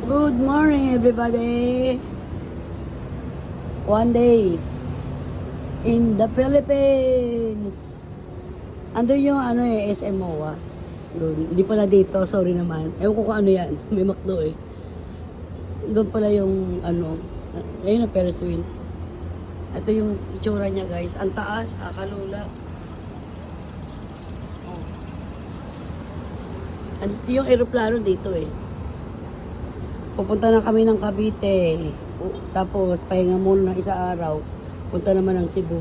Good morning, everybody. One day in the Philippines. Ando yung SM MOA. Doon. Hindi pala dito, sorry naman. Ewan ko kung ano yan. May McDo eh. Doon pala yung ayun ang Ferris wheel. Ito yung itsura niya guys. Ang taas, akalula. Oh. Ito yung aeroplano dito eh. Pupunta na kami ng Cavite. Tapos, pahinga muna ng isa araw. Punta naman ng Cebu.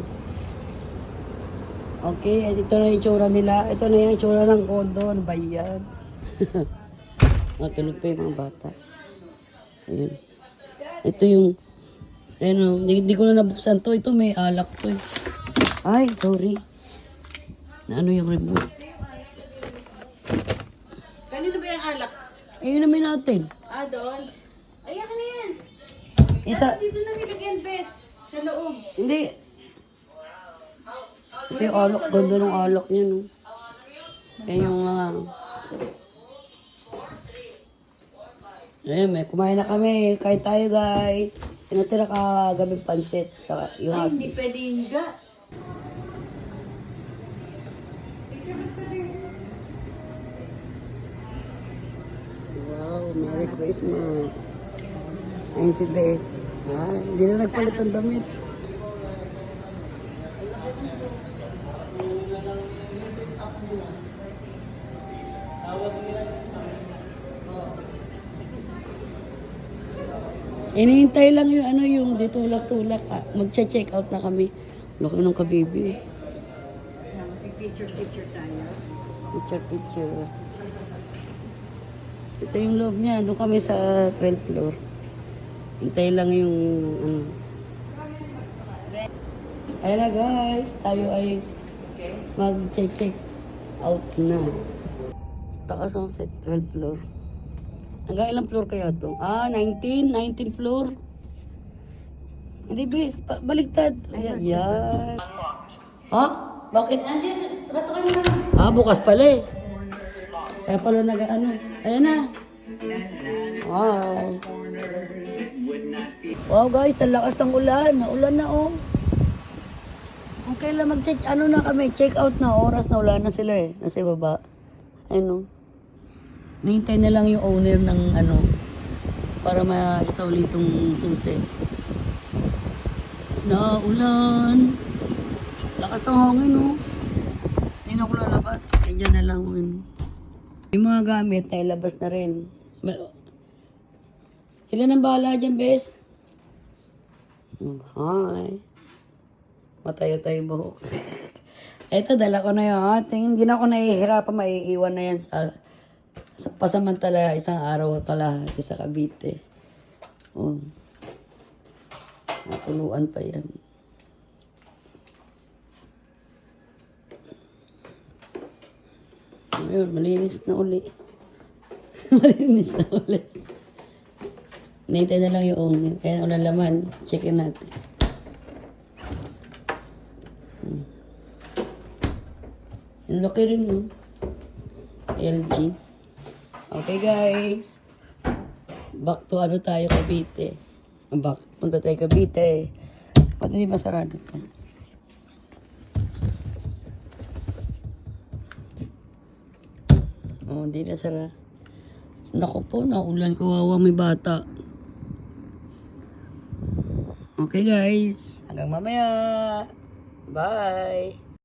Okay, at ito na yung itsura nila. Ito na yung itsura ng kondo. Ano ba yan? Natulog pa yung mga bata. Ayun. Ito yung, hindi ko na nabuksan to. Ito may alak to eh. Ay, sorry. Ano yung remote? Kanino ba yung alak? Ayun namin natin. Ah, doon? Ayan ka na yan. Isa, Dito na nilagyan, bes. Sa loob. hindi. Ito yung alak. Ganda ng alak niya, no? Yan yung mga... Ayan, may kumain na kami. Kain tayo, guys. Pinatira ka gabing pansit. Saka yung Ay, hindi pwede higa. Wow, Merry Christmas. Ayun si Beth. Ah, hindi na nagpalit ang damit. Inihintay lang yung yung di tulak-tulak. Ah, magche-check out na kami. Laki ng kabibi. Picture tayo. Picture. Ito yung loob niya. Doon kami sa 12th floor. Hintay lang yung Ayan na guys. Tayo ay mag-check out na. Taas ang set 12th floor. Hanggang ilang floor kaya to? 19 floor. Hindi bes, baligtad. Ayan. Ha? Bakit? Andiyan, katukan mo naman. Bukas pala eh. Kaya pala Ayan na. Wow. Wow guys, ang lakas ng ulan. Naulan na oh. Kung kailan mag-check, na kami, check out na oras na ulan na sila eh. Nasa baba. Ayun oh. Nihintay na lang yung owner ng para maisauli itong susi. Naulan. Lakas ng hangin oh. Hindi na ako lalabas. Diyan na lang yun. Yung mga gamit na ilabas na rin. Ilan ang bahala dyan, bes? Hi. Matayo tayo buhok. Eto, dala ko na yun. Hindi na ako nahihirapan. Maiiwan na yan sa pasamantala isang araw kalahati sa Cavite. Oh. Natuluan pa yan. Ayun, malinis na uli. Malinis na uli. Nahintay na lang yung kaya ulang laman. Checkin natin. Yung laki rin no? LG. Okay guys. Back to tayo Cavite. Punta tayo Cavite. Pati di masarado ka. Oh, hindi na sara. Naku po, naulan kawawa may bata. Okay guys, hanggang mamaya. Bye.